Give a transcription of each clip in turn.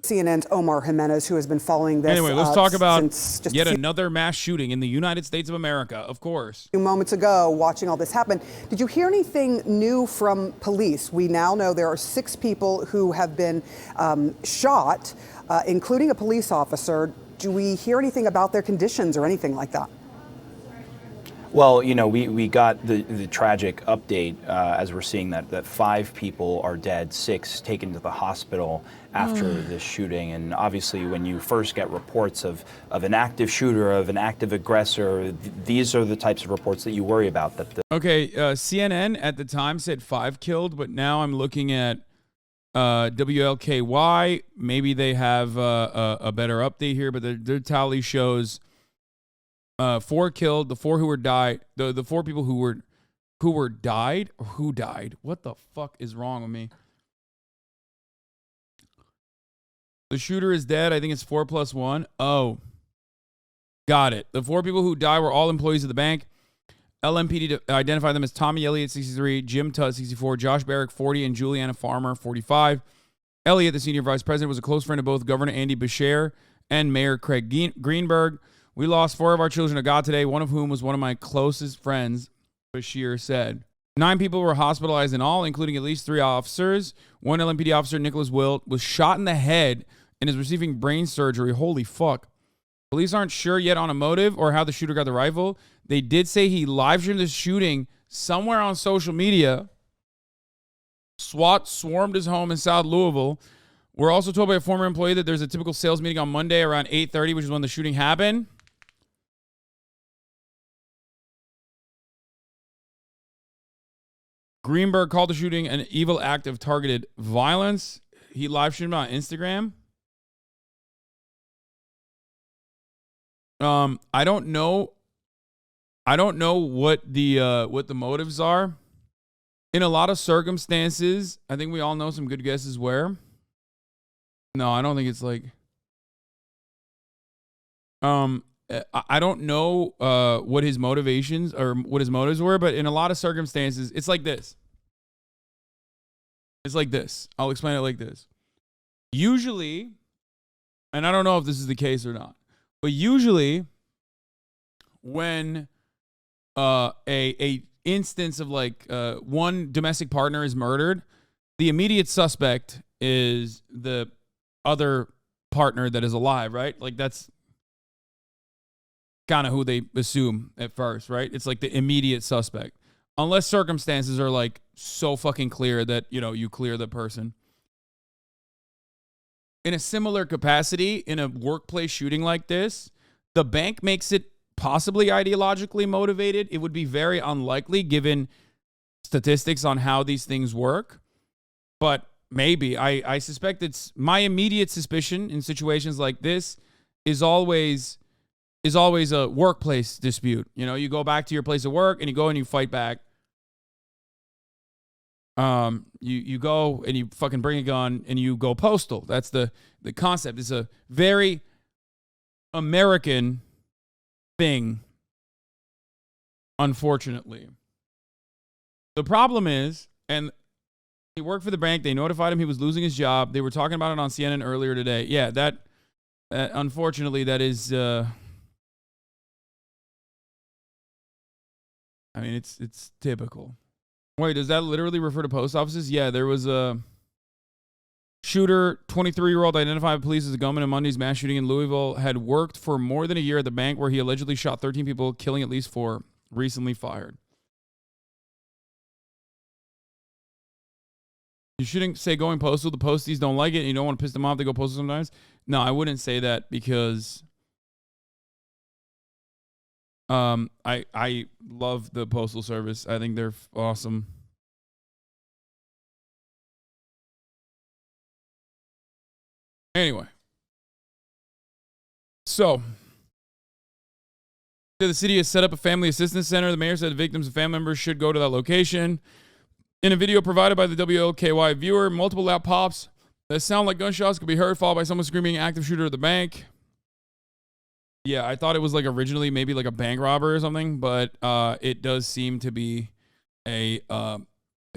CNN's Omar Jimenez, who has been following this. Anyway, let's talk about just yet another mass shooting in the United States of America, of course. A few moments ago, watching all this happen, did you hear anything new from police? We now know there are 6 people who have been shot, including a police officer. Do we hear anything about their conditions or anything like that? Well, you know, we got the tragic update as we're seeing that 5 people are dead, 6 taken to the hospital after this shooting. And obviously, when you first get reports of an active shooter, of an active aggressor, these are the types of reports that you worry about. Okay, CNN at the time said 5 killed, but now I'm looking at WLKY. Maybe they have a better update here, but their tally shows 4 killed, the 4 who were died, the 4 people who died. What the fuck is wrong with me? The shooter is dead. I think it's 4 plus 1. Oh, got it. The 4 people who died were all employees of the bank. LMPD identified them as Tommy Elliott, 63, Jim Tutt, 64, Josh Barrick, 40, and Juliana Farmer, 45. Elliott, the senior vice president, was a close friend of both Governor Andy Beshear and Mayor Craig Greenberg. We lost 4 of our children to God today, one of whom was one of my closest friends, Beshear said. 9 people were hospitalized in all, including at least 3 officers. One LMPD officer, Nicholas Wilt, was shot in the head and is receiving brain surgery. Holy fuck. Police aren't sure yet on a motive or how the shooter got the rifle. They did say he live-streamed the shooting somewhere on social media. SWAT swarmed his home in South Louisville. We're also told by a former employee that there's a typical sales meeting on Monday around 8:30, which is when the shooting happened. Greenberg called the shooting an evil act of targeted violence. He live streamed on Instagram. I don't know what the motives are. In a lot of circumstances, I think we all know some good guesses where. No, I don't think it's like. I don't know what his motivations or what his motives were, but in a lot of circumstances, it's like this. It's like this. I'll explain it like this. Usually, and I don't know if this is the case or not, but usually when a instance of like one domestic partner is murdered, the immediate suspect is the other partner that is alive, right? Like that's kind of who they assume at first, right? It's like the immediate suspect. Unless circumstances are like so fucking clear that, you know, you clear the person. In a similar capacity, in a workplace shooting like this, the bank makes it possibly ideologically motivated. It would be very unlikely given statistics on how these things work. But maybe. I suspect it's my immediate suspicion in situations like this is always a workplace dispute. You know, you go back to your place of work and you go and you fight back. You go and you fucking bring a gun and you go postal. That's the concept. It's a very American thing, unfortunately. The problem is, and he worked for the bank. They notified him he was losing his job. They were talking about it on CNN earlier today. Yeah, that unfortunately, that is... I mean, it's typical. Wait, does that literally refer to post offices? Yeah, there was a shooter, 23-year-old, identified by police as a gunman in Monday's mass shooting in Louisville, had worked for more than a year at the bank where he allegedly shot 13 people, killing at least 4, recently fired. You shouldn't say going postal. The posties don't like it, and you don't want to piss them off. They go postal sometimes. No, I wouldn't say that because... I love the Postal Service. I think they're awesome. Anyway. So, the city has set up a family assistance center. The mayor said victims and family members should go to that location. In a video provided by the WLKY viewer, multiple loud pops that sound like gunshots could be heard, followed by someone screaming active shooter at the bank. Yeah, I thought it was like originally maybe like a bank robber or something, but it does seem to be a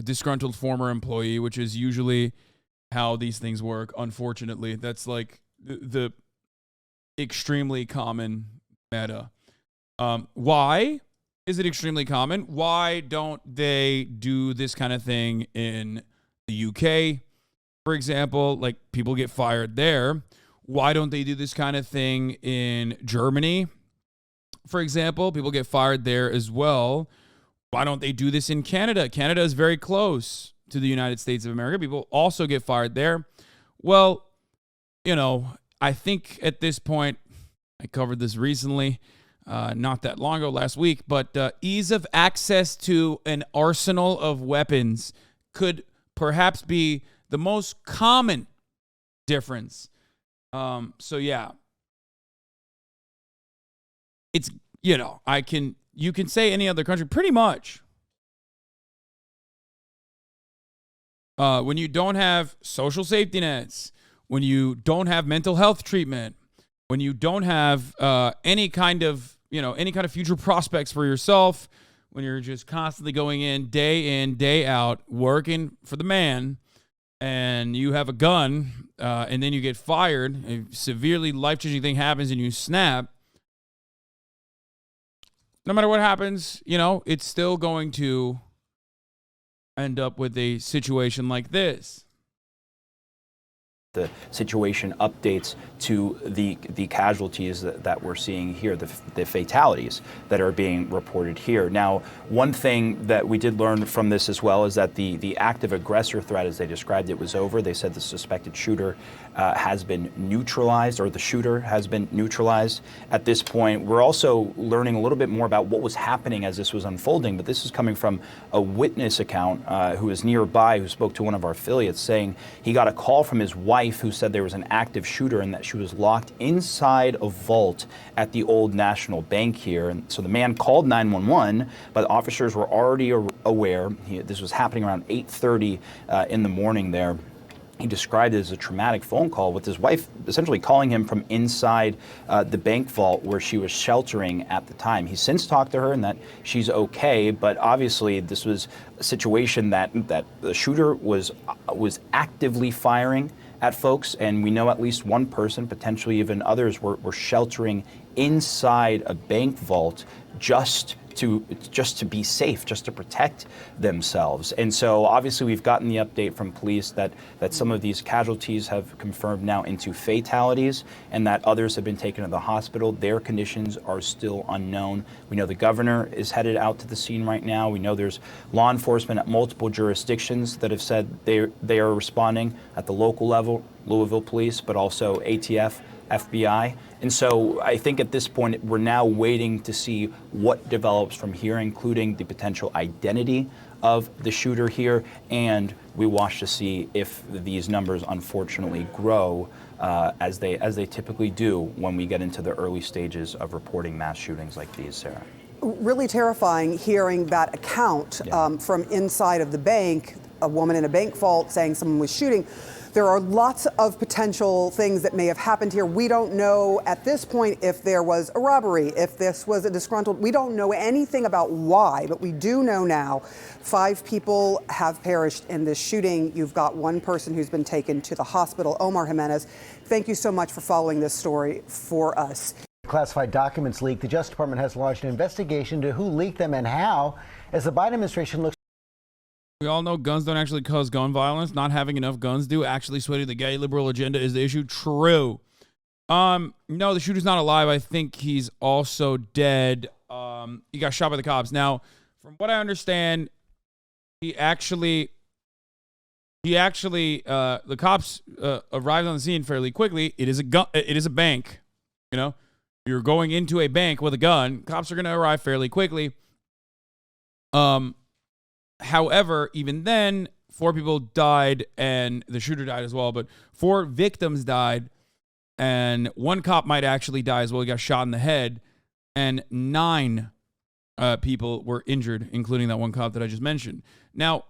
disgruntled former employee, which is usually how these things work. Unfortunately, that's like the extremely common meta. Why is it extremely common? Why don't they do this kind of thing in the UK, for example? Like, people get fired there. Why don't they do this kind of thing in Germany, for example? People get fired there as well. Why don't they do this in Canada? Canada is very close to the United States of America. People also get fired there. Well, I think at this point, I covered this recently, not that long ago, last week, but ease of access to an arsenal of weapons could perhaps be the most common difference. So yeah, it's, you can say any other country pretty much. When you don't have social safety nets, when you don't have mental health treatment, when you don't have any kind of future prospects for yourself, when you're just constantly going in, day out, working for the man, and you have a gun, and then you get fired, a severely life-changing thing happens and you snap, no matter what happens, it's still going to end up with a situation like this. The situation updates to the casualties that we're seeing here, the fatalities that are being reported here. Now, one thing that we did learn from this as well is that the active aggressor threat, as they described it, was over. They said the suspected shooter has been neutralized, or the shooter has been neutralized at this point. We're also learning a little bit more about what was happening as this was unfolding, but this is coming from a witness account who was nearby, who spoke to one of our affiliates, saying he got a call from his wife who said there was an active shooter and that she was locked inside a vault at the Old National Bank here. And so the man called 911, but officers were already aware. This was happening around 8:30 in the morning there. He described it as a traumatic phone call, with his wife essentially calling him from inside the bank vault where she was sheltering at the time. He's since talked to her and that she's okay, but obviously this was a situation that the shooter was actively firing at folks, and we know at least one person, potentially even others, were sheltering inside a bank vault just to be safe, just to protect themselves. And so obviously we've gotten the update from police that some of these casualties have confirmed now into fatalities, and that others have been taken to the hospital. Their conditions are still unknown. We know the governor is headed out to the scene right now. We know there's law enforcement at multiple jurisdictions that have said they are responding at the local level, Louisville police, but also ATF, FBI. And so I think at this point, we're now waiting to see what develops from here, including the potential identity of the shooter here. And we watch to see if these numbers unfortunately grow as they typically do when we get into the early stages of reporting mass shootings like these, Sarah. Really terrifying hearing that account from inside of the bank, a woman in a bank vault saying someone was shooting. There are lots of potential things that may have happened here. We don't know at this point if there was a robbery, if this was a disgruntled. We don't know anything about why, but we do know now 5 people have perished in this shooting. You've got one person who's been taken to the hospital. Omar Jimenez, thank you so much for following this story for us. Classified documents leaked. The Justice Department has launched an investigation into who leaked them and how, as the Biden administration looks. We all know guns don't actually cause gun violence. Not having enough guns do. Actually sweating the gay liberal agenda is the issue. True. No, the shooter's not alive. I think he's also dead. He got shot by the cops. Now, from what I understand, the cops arrived on the scene fairly quickly. It is a gun. It is a bank. You're going into a bank with a gun. Cops are going to arrive fairly quickly. However, even then, 4 people died and the shooter died as well. But 4 victims died, and 1 cop might actually die as well. He got shot in the head, and 9 people were injured, including that 1 cop that I just mentioned. Now,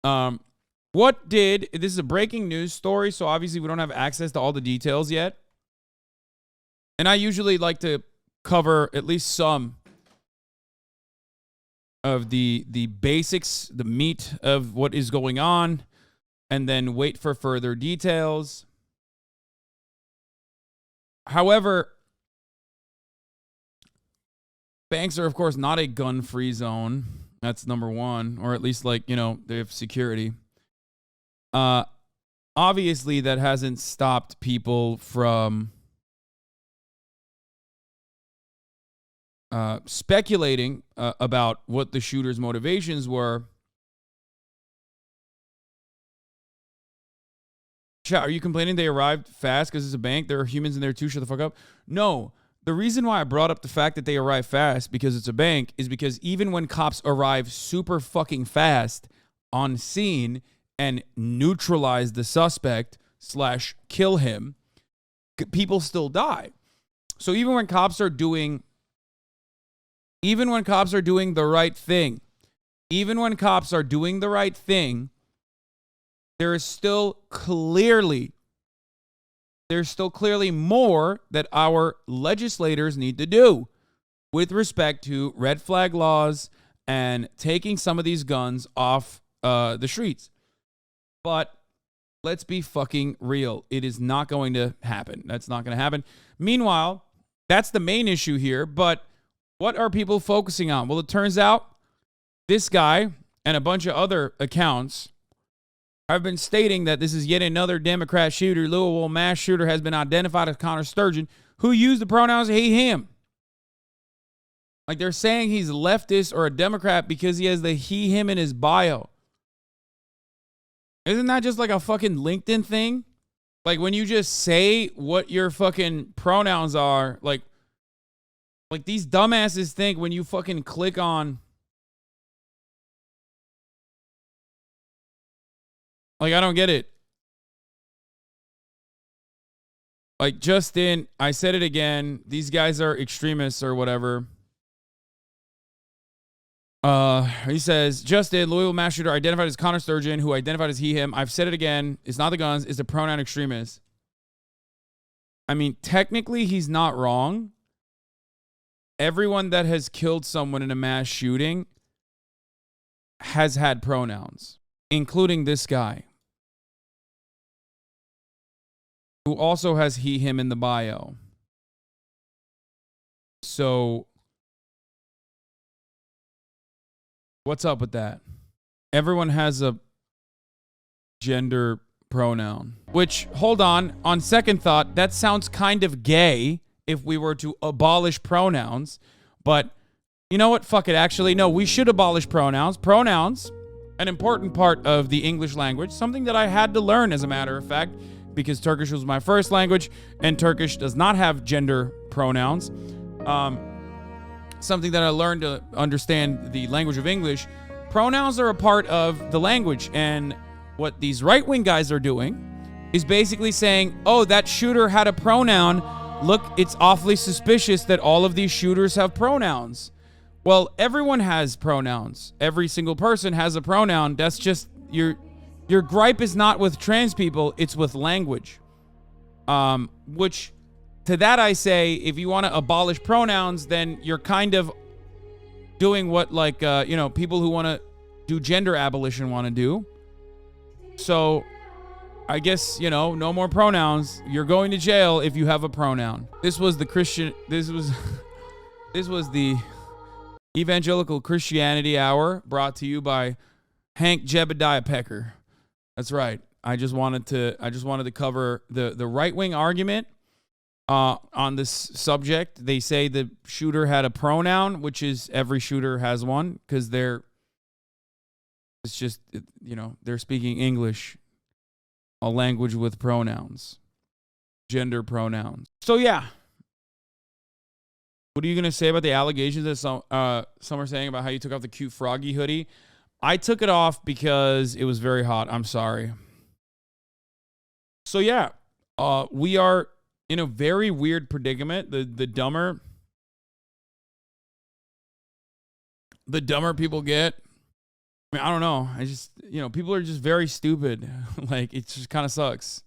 this is a breaking news story, so obviously we don't have access to all the details yet. And I usually like to cover at least some of the basics, the meat of what is going on. and then wait for further details. However, banks are, of course, not a gun-free zone. That's number one, or at least, like, you know, they have security. Obviously, that hasn't stopped people from speculating about what the shooter's motivations were. Chat, are you complaining they arrived fast because it's a bank? There are humans in there too. Shut the fuck up. No. The reason why I brought up the fact that they arrive fast because it's a bank is because even when cops arrive super fucking fast on scene and neutralize the suspect / kill him, people still die. So even when cops are doing the right thing, there's still clearly more that our legislators need to do with respect to red flag laws and taking some of these guns off the streets. But let's be fucking real. It is not going to happen. That's not going to happen. Meanwhile, that's the main issue here. But what are people focusing on? Well, it turns out this guy and a bunch of other accounts have been stating that this is yet another Democrat shooter. Louisville mass shooter has been identified as Connor Sturgeon, who used the pronouns he, him. Like, they're saying he's leftist or a Democrat because he has the he, him in his bio. Isn't that just like a fucking LinkedIn thing? Like, when you just say what your fucking pronouns are, like these dumbasses think when you fucking click on, like, I don't get it. Like, Justin, I said it again. These guys are extremists or whatever. He says, Justin, Louisville mass shooter identified as Connor Sturgeon, who identified as he, him. I've said it again. It's not the guns. It's the pronoun extremist. I mean, technically, he's not wrong. Everyone that has killed someone in a mass shooting has had pronouns, including this guy, who also has he, him in the bio. So, what's up with that? Everyone has a gender pronoun. Which, hold on second thought, that sounds kind of gay if we were to abolish pronouns. But, you know what? Fuck it, actually. No, we should abolish pronouns. Pronouns, an important part of the English language, something that I had to learn, as a matter of fact, because Turkish was my first language, and Turkish does not have gender pronouns. Something that I learned to understand the language of English. Pronouns are a part of the language, and what these right-wing guys are doing is basically saying, oh, that shooter had a pronoun. Look, it's awfully suspicious that all of these shooters have pronouns. Well, everyone has pronouns. Every single person has a pronoun. That's just your gripe is not with trans people, it's with language. Which, to that I say, if you want to abolish pronouns, then you're kind of doing what, like, people who want to do gender abolition want to do. So, I guess, no more pronouns. You're going to jail if you have a pronoun. This was the Evangelical Christianity Hour, brought to you by Hank Jebediah Pecker. That's right. I just wanted to cover the right-wing argument on this subject. They say the shooter had a pronoun, which is every shooter has one, because they're speaking English, a language with pronouns, gender pronouns. So yeah. What are you going to say about the allegations that some are saying about how you took off the cute froggy hoodie? I took it off because it was very hot. I'm sorry. So yeah, we are in a very weird predicament. The dumber people get, I mean, I don't know. I just, people are just very stupid. Like, it just kind of sucks.